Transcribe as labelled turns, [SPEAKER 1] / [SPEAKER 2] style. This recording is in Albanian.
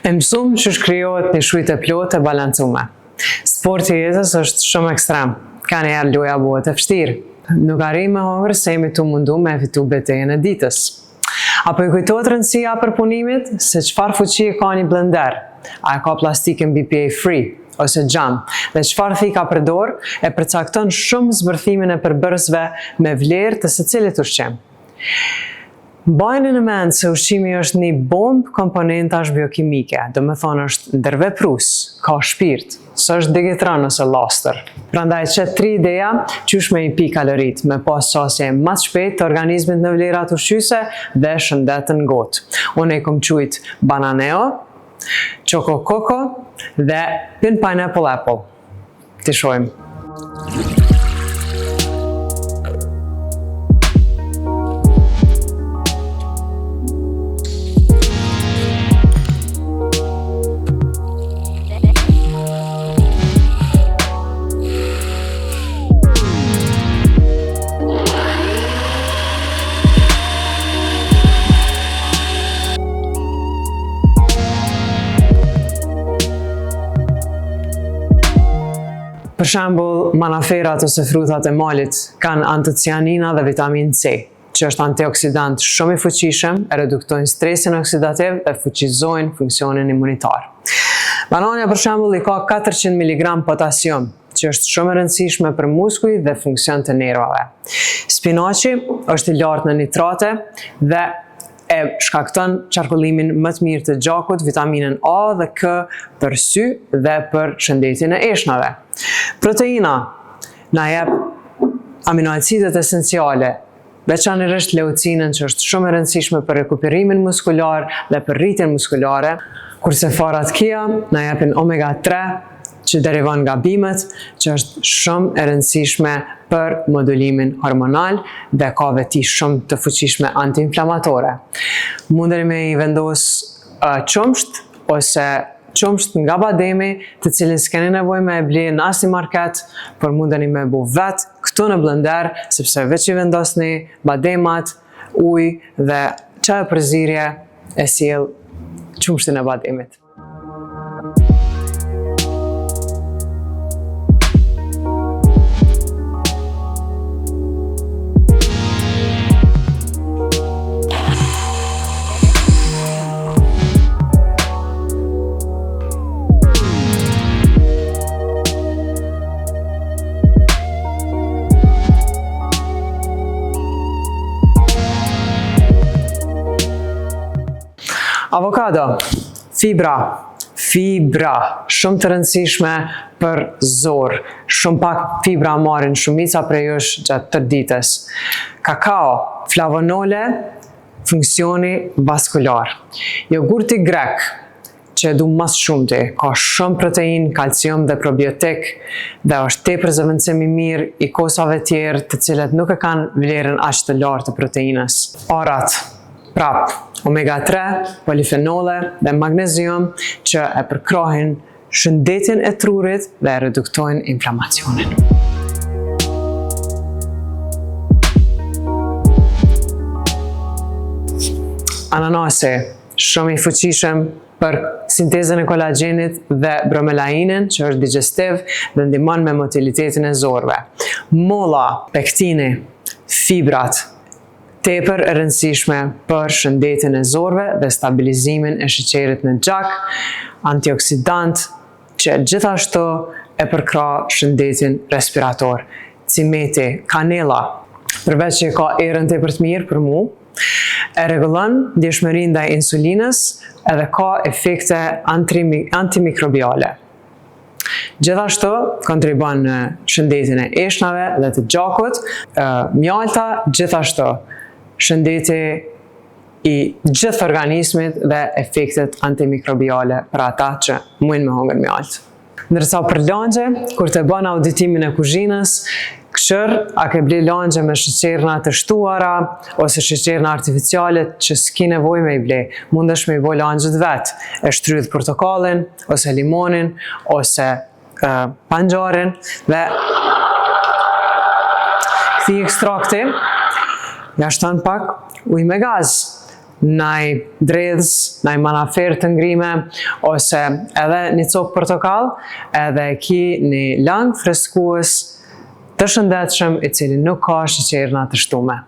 [SPEAKER 1] E mësum që shkrijohet një shujt e plot e balancume. Sporti i jetës është shumë ekstrem, ka njerë loja bëhet e vështirë. Nuk arrim me hongër se jemi të mundu me fitu betejën e ditës. Apo i kujtohet rëndësia për punimit se çfarë fuqi ka një blender, a e ka plastikën BPA free ose gjam, dhe çfarë thika përdor e përcakton shumë zbërthimin e përbërësve me vlerë të secilit ushqim. Mbajini në mend se ushqimi është një bombë komponentash biokimike, do me thonë është ndërveprus, ka shpirt, s'është digitron ose laster. Prandaj qëtë 3 ideja qysh me i pi kalorit, me pas qasje më të shpejt të organizmit në vlerat ushqyse dhe shëndetën gotë. Unë e kom qujt bananeo, choco coco dhe pin pineapple apple. Ti shojmë. Për shembull, manaferat ose frutat e malit kanë antocianina dhe vitamin C, që është antioksidant shumë i fuqishëm, e reduktojnë stresin oksidativ dhe fuqizojnë funksionin imunitar. Banania për shembull i ka 400 mg potasium, që është shumë e rëndësishme për muskuj dhe funksion të nervave. Spinaci është i lartë në nitrate dhe e shkakton qarkullimin më të mirë të gjakut, vitaminën A dhe K për sy dhe për shëndetin e eshnave. Proteina na jep aminoacidet esenciale, veçanërisht leucinën që është shumë e rëndësishme për rekuperimin muskular dhe për rritjen muskulare, kurse farat kia na japin omega 3 që derivon nga bimët, që është shumë e rëndësishme për modulimin hormonal dhe ka veti shumë të fuqishme antiinflamatore. Mundeni me i vendos qumsht ose qumsht nga bademi, të cilin s'keni nevojë me e bli në asnjë market, por mundeni me bu vet këtu në blender, sepse veç i vendosni bademat, ujë dhe çaj përzierje e sjell qumshtin e bademit. Avokado, fibra, shumë të rëndësishme për zor, shumë pak fibra marrin shumica prej jush gjatë tërë ditës. Kakao, flavonole, funksioni vaskular. Jogurti grek, që du mas shumëti, ka shumë protein, kalcium dhe probiotik, dhe është tepër zëvendësim i mirë i kosave tjerë të cilet nuk e kanë vlerën aq të lartë të proteinës. Orat, omega 3, polifenole dhe magnezium që e përkrahin shëndetin e trurit dhe reduktojnë inflamacionin. Ananasi, shumë i fuqishëm për sintezën e kolagjenit dhe bromelainin, që është digestiv dhe ndihmon me motilitetin e zorëve. Molla, pektini, fibrat, tepër e rëndësishme për shëndetin e zorëve dhe stabilizimin e sheqerit në gjak, antioksidant që gjithashtu e përkra shëndetin respirator. Cimeti, kanela, përveç që ka erën tepër të mirë për mu, e rregullon ndjeshmërinë ndaj insulinës edhe ka efekte antimikrobiale. Gjithashtu kontribon në shëndetin e eshnave dhe të gjakut, mjalta gjithashtu shëndeti i gjithë organizmit dhe efektet antimikrobiale për ata që mujnë me hongër mjalt. Ndërsa për langje, kur të bën auditimin e kuzhinës, këshër a ke bli langje me sheqerna të shtuara ose sheqerna artificiale që s'ki nevojë me i ble. Mundesh me i bo langjet vet, e shtrydh portokallin ose limonin ose panxarin dhe kthi ekstrakti. Ja shton pak ujë me gaz. naj dredhës, naj manafer të ngrime, ose edhe një copë portokall, edhe ki një lang freskues të shëndetshëm i cili nuk ka sheqerna të shtume.